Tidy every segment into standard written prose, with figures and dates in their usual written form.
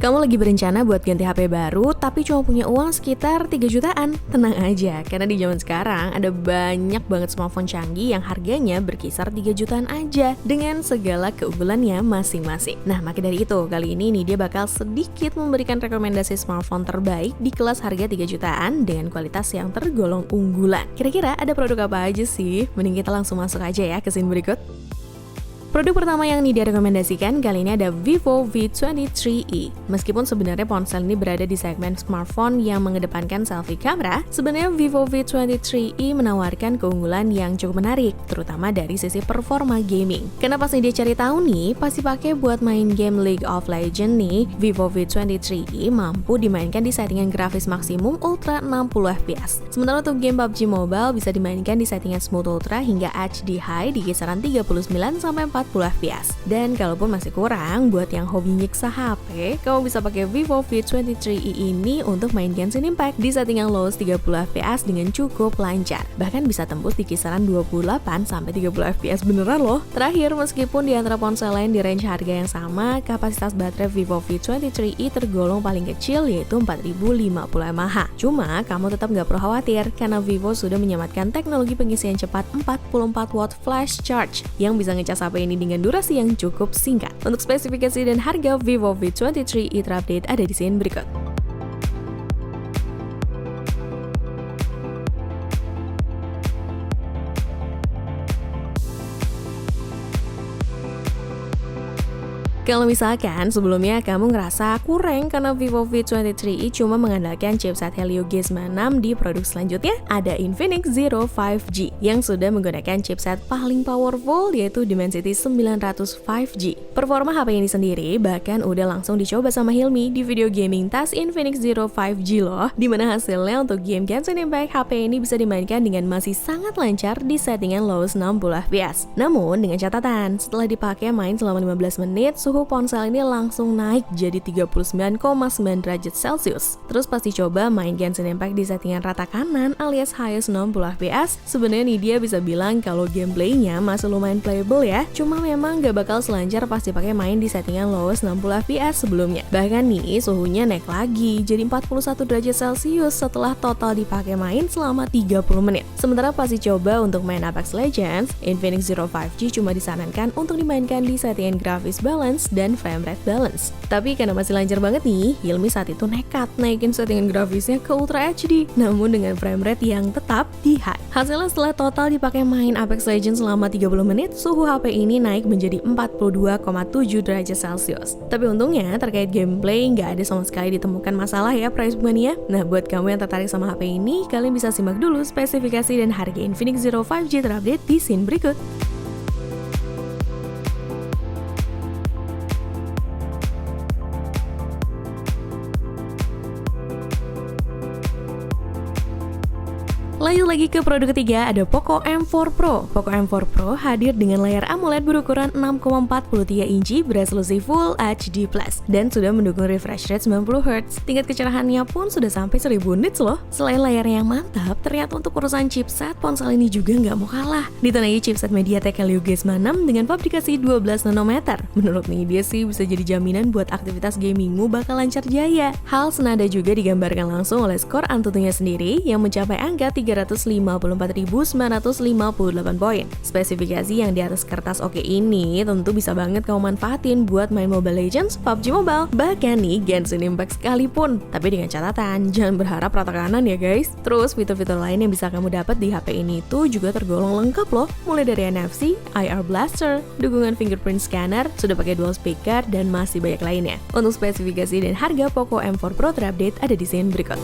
Kamu lagi berencana buat ganti HP baru, tapi cuma punya uang sekitar 3 jutaan? Tenang aja, karena di zaman sekarang ada banyak banget smartphone canggih yang harganya berkisar 3 jutaan aja, dengan segala keunggulannya masing-masing. Nah, maka dari itu, kali ini nih dia bakal sedikit memberikan rekomendasi smartphone terbaik di kelas harga 3 jutaan dengan kualitas yang tergolong unggulan. Kira-kira ada produk apa aja sih? Mending kita langsung masuk aja ya ke scene berikut. Produk pertama yang Nidia rekomendasikan kali ini ada Vivo V23e. Meskipun sebenarnya ponsel ini berada di segmen smartphone yang mengedepankan selfie kamera, sebenarnya Vivo V23e menawarkan keunggulan yang cukup menarik, terutama dari sisi performa gaming. Karena pas Nidia cari tahu nih, pasti pakai buat main game League of Legends nih, Vivo V23e mampu dimainkan di settingan grafis maksimum Ultra 60 fps. Sementara untuk game PUBG Mobile bisa dimainkan di settingan Smooth Ultra hingga HD High di kisaran 39-40 fps. Dan kalaupun masih kurang, buat yang hobi nyiksa HP, kamu bisa pakai Vivo V23e ini untuk main Genshin Impact di settingan lowest 30 fps dengan cukup lancar. Bahkan bisa tembus di kisaran 28-30 fps beneran loh. Terakhir, meskipun di antara ponsel lain di range harga yang sama, kapasitas baterai Vivo V23e tergolong paling kecil yaitu 4050 mAh. Cuma, kamu tetap nggak perlu khawatir karena Vivo sudah menyematkan teknologi pengisian cepat 44 watt flash charge yang bisa ngecas HP ini dengan durasi yang cukup singkat. Untuk spesifikasi dan harga Vivo V23e terupdate ada di scene berikut. Kalau misalkan sebelumnya kamu ngerasa kurang karena Vivo V23e cuma mengandalkan chipset Helio G96 di produk selanjutnya, ada Infinix Zero 5G yang sudah menggunakan chipset paling powerful yaitu Dimensity 900 5G. Performa HP ini sendiri bahkan udah langsung dicoba sama Hilmi di video gaming tas Infinix Zero 5G loh, dimana hasilnya untuk game Genshin Impact HP ini bisa dimainkan dengan masih sangat lancar di settingan lowest 60 fps. Namun dengan catatan, setelah dipakai main selama 15 menit, suhu ponsel ini langsung naik jadi 39,9 derajat Celcius. Terus pasti coba main Genshin Impact di settingan rata kanan alias highest 60 fps. Sebenarnya nih dia bisa bilang kalau gameplaynya masih lumayan playable ya. Cuma memang gak bakal selancar pas dipakai main di settingan lowest 60 fps sebelumnya. Bahkan nih suhunya naik lagi jadi 41 derajat Celcius setelah total dipakai main selama 30 menit. Sementara pas dicoba untuk main Apex Legends, Infinix Zero 5G cuma disarankan untuk dimainkan di settingan grafis balance dan frame rate balance. Tapi karena masih lancar banget nih, Hilmi saat itu nekat naikin settingan grafisnya ke Ultra HD, namun dengan frame rate yang tetap di high. Hasilnya setelah total dipakai main Apex Legends selama 30 menit, suhu HP ini naik menjadi 42,7 derajat Celcius. Tapi untungnya terkait gameplay nggak ada sama sekali ditemukan masalah ya Price Mania. Nah, buat kamu yang tertarik sama HP ini, kalian bisa simak dulu spesifikasi dan harga Infinix Zero 5G terupdate di scene berikut. Lanjut lagi ke produk ketiga, ada Poco M4 Pro. Poco M4 Pro hadir dengan layar AMOLED berukuran 6,43 inci beresolusi Full HD+, dan sudah mendukung refresh rate 90Hz. Tingkat kecerahannya pun sudah sampai 1000 nits loh. Selain layarnya yang mantap, ternyata untuk urusan chipset, ponsel ini juga nggak mau kalah. Ditengahi chipset MediaTek Helio G96 dengan fabrikasi 12 nanometer. Menurut Nidia sih bisa jadi jaminan buat aktivitas gamingmu bakal lancar jaya. Hal senada juga digambarkan langsung oleh skor Antutunya sendiri yang mencapai angka 354.958 poin. Spesifikasi yang di atas kertas oke ini tentu bisa banget kamu manfaatin buat main Mobile Legends, PUBG Mobile, bahkan nih Genshin Impact sekalipun. Tapi dengan catatan, jangan berharap rata kanan ya guys. Terus fitur-fitur lain yang bisa kamu dapat di HP ini tuh juga tergolong lengkap loh. Mulai dari NFC, IR Blaster, dukungan fingerprint scanner, sudah pakai dual speaker, dan masih banyak lainnya. Untuk spesifikasi dan harga Poco M4 Pro terupdate ada di scene berikut.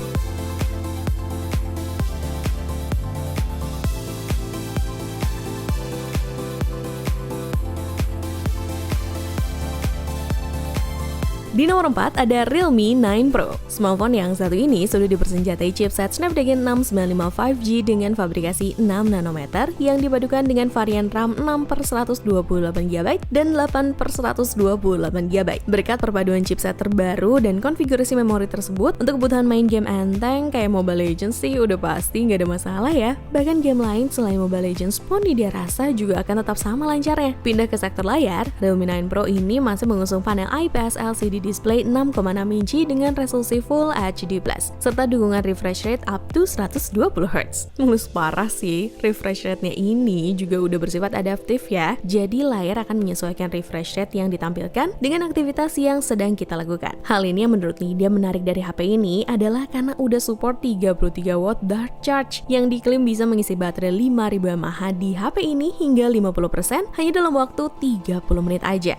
Di nomor 4 ada Realme 9 Pro. Smartphone yang satu ini sudah dipersenjatai chipset Snapdragon 695 5G dengan fabrikasi 6 nanometer yang dipadukan dengan varian RAM 6/128GB dan 8/128GB. Berkat perpaduan chipset terbaru dan konfigurasi memori tersebut, untuk kebutuhan main game enteng kayak Mobile Legends sih udah pasti nggak ada masalah ya. Bahkan game lain selain Mobile Legends pun dia rasa juga akan tetap sama lancarnya. Pindah ke sektor layar, Realme 9 Pro ini masih mengusung panel IPS LCD display 6,6 inci dengan resolusi Full HD+, serta dukungan refresh rate up to 120Hz. Mulus parah sih, refresh rate-nya ini juga udah bersifat adaptif ya, jadi layar akan menyesuaikan refresh rate yang ditampilkan dengan aktivitas yang sedang kita lakukan. Hal ini yang menurut Nidya menarik dari HP ini adalah karena udah support 33 watt Dart Charge yang diklaim bisa mengisi baterai 5000 mAh di HP ini hingga 50% hanya dalam waktu 30 menit aja.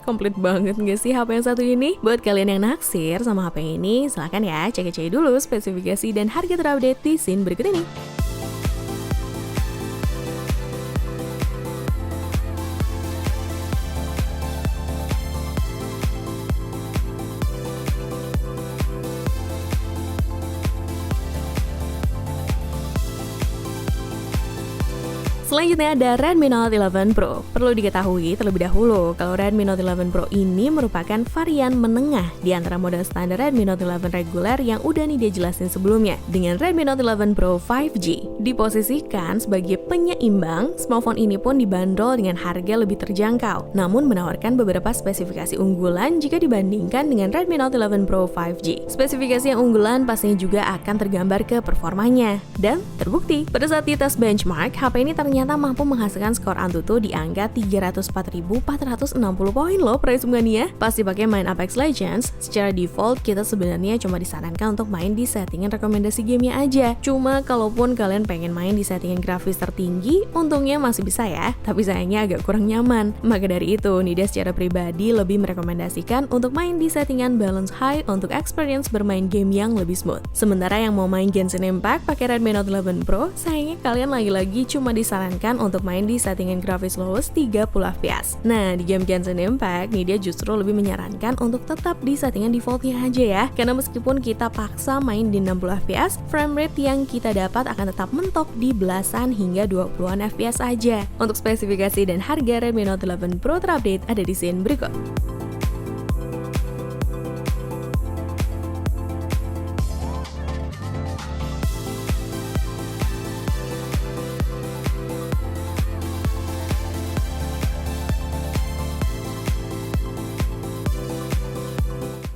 Komplit banget gak sih HP yang satu ini? Buat kalian yang naksir sama HP ini, silahkan ya cek-cek dulu spesifikasi dan harga terupdate di scene berikut ini. Selanjutnya ada Redmi Note 11 Pro. Perlu diketahui terlebih dahulu kalau Redmi Note 11 Pro ini merupakan varian menengah di antara model standar Redmi Note 11 reguler yang udah Nidya jelasin sebelumnya. Dengan Redmi Note 11 Pro 5G diposisikan sebagai penyeimbang, smartphone ini pun dibanderol dengan harga lebih terjangkau, namun menawarkan beberapa spesifikasi unggulan jika dibandingkan dengan Redmi Note 11 Pro 5G. Spesifikasi yang unggulan pastinya juga akan tergambar ke performanya. Dan terbukti, pada saat dites benchmark, HP ini ternyata mampu menghasilkan skor Antutu di angka 304.460 poin loh ya. Pas dipakai main Apex Legends, secara default kita sebenarnya cuma disarankan untuk main di settingan rekomendasi gamenya aja. Cuma kalaupun kalian pengen main di settingan grafis tertinggi, untungnya masih bisa ya, tapi sayangnya agak kurang nyaman. Maka dari itu, Nidya secara pribadi lebih merekomendasikan untuk main di settingan balance high untuk experience bermain game yang lebih smooth. Sementara yang mau main Genshin Impact pakai Redmi Note 11 Pro, sayangnya kalian lagi-lagi cuma disarankan untuk main di settingan grafis lowest 30 fps. Nah, di game Genshin Impact, Nidya justru lebih menyarankan untuk tetap di settingan defaultnya aja ya, karena meskipun kita paksa main di 60 fps, frame rate yang kita dapat akan tetap mentok di belasan hingga 20-an fps aja. Untuk spesifikasi dan harga Redmi Note 11 Pro terupdate ada di scene berikut.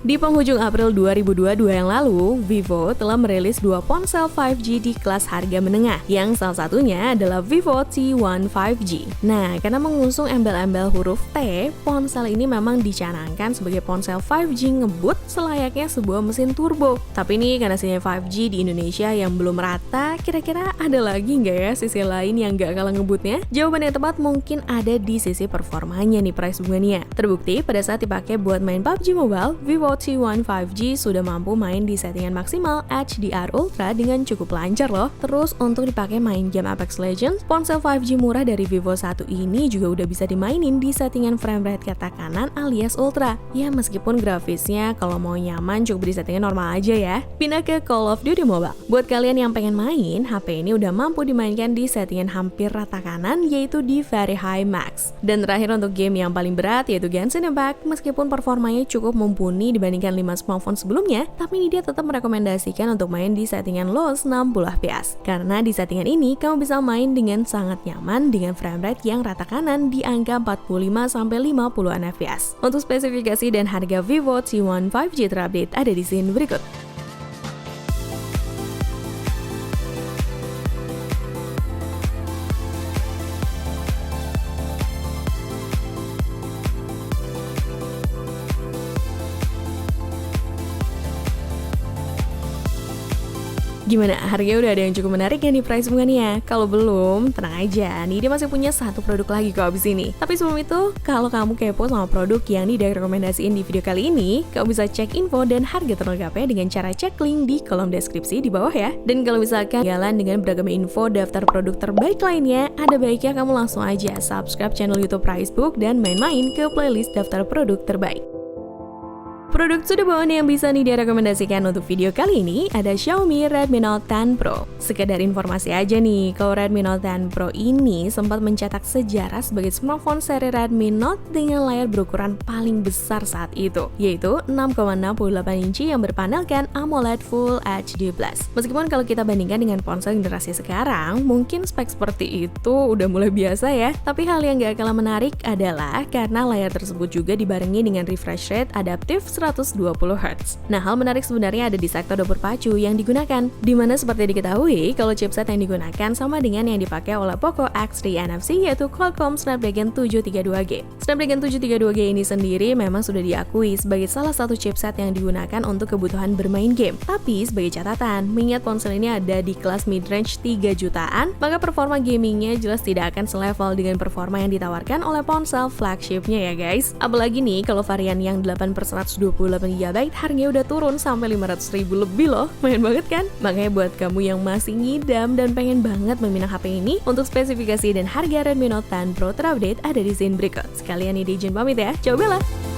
Di penghujung April 2022 yang lalu, Vivo telah merilis dua ponsel 5G di kelas harga menengah, yang salah satunya adalah Vivo T1 5G. Nah, karena mengusung embel-embel huruf T, ponsel ini memang dicanangkan sebagai ponsel 5G ngebut selayaknya sebuah mesin turbo. Tapi nih, karena sinyal 5G di Indonesia yang belum merata, kira-kira ada lagi nggak ya sisi lain yang nggak kalah ngebutnya? Jawaban yang tepat mungkin ada di sisi performanya nih, price bunganya. Terbukti pada saat dipakai buat main PUBG Mobile, Vivo T1 5G sudah mampu main di settingan maksimal HDR Ultra dengan cukup lancar loh. Terus untuk dipakai main game Apex Legends, ponsel 5G murah dari Vivo 1 ini juga udah bisa dimainin di settingan frame rate kata kanan alias Ultra. Ya meskipun grafisnya kalau mau nyaman cukup di settingan normal aja ya. Pindah ke Call of Duty Mobile. Buat kalian yang pengen main, HP ini udah mampu dimainkan di settingan hampir rata kanan yaitu di Very High Max. Dan terakhir untuk game yang paling berat yaitu Genshin Impact, meskipun performanya cukup mumpuni dibandingkan 5 smartphone sebelumnya, tapi ini dia tetap merekomendasikan untuk main di settingan lowest 60 fps. Karena di settingan ini kamu bisa main dengan sangat nyaman dengan frame rate yang rata kanan di angka 45-50an fps. Untuk spesifikasi dan harga Vivo T1 5G terupdate ada di scene berikut. Gimana? Harganya udah ada yang cukup menarik ya nih price bungannya? Kalau belum, tenang aja, nih dia masih punya satu produk lagi kok abis ini. Tapi sebelum itu, kalau kamu kepo sama produk yang nih dia rekomendasiin di video kali ini, kamu bisa cek info dan harga terlengkapnya dengan cara cek link di kolom deskripsi di bawah ya. Dan kalau misalkan jalan dengan beragam info daftar produk terbaik lainnya, ada baiknya kamu langsung aja subscribe channel YouTube Pricebook dan main-main ke playlist daftar produk terbaik. Produk sudah bawaan yang bisa nih direkomendasikan untuk video kali ini ada Xiaomi Redmi Note 10 Pro. Sekedar informasi aja nih, kalau Redmi Note 10 Pro ini sempat mencetak sejarah sebagai smartphone seri Redmi Note dengan layar berukuran paling besar saat itu, yaitu 6,68 inci yang berpanelkan AMOLED Full HD+. Meskipun kalau kita bandingkan dengan ponsel generasi sekarang, mungkin spek seperti itu udah mulai biasa ya, tapi hal yang gak kalah menarik adalah karena layar tersebut juga dibarengi dengan refresh rate adaptif 120Hz. Nah, hal menarik sebenarnya ada di sektor dapur pacu yang digunakan, dimana seperti diketahui kalau chipset yang digunakan sama dengan yang dipakai oleh Poco X3 NFC yaitu Qualcomm Snapdragon 732G. Snapdragon 732G ini sendiri memang sudah diakui sebagai salah satu chipset yang digunakan untuk kebutuhan bermain game. Tapi sebagai catatan, mengingat ponsel ini ada di kelas mid-range 3 jutaan, maka performa gamingnya jelas tidak akan selevel dengan performa yang ditawarkan oleh ponsel flagshipnya ya guys. Apalagi nih kalau varian yang 8/128GB harganya udah turun sampai 500.000 lebih loh, lumayan banget kan? Makanya buat kamu yang masih ngidam dan pengen banget meminang HP ini, untuk spesifikasi dan harga Redmi Note 10 Pro terupdate ada di scene berikut. Sekalian ini izin pamit ya, cobalah!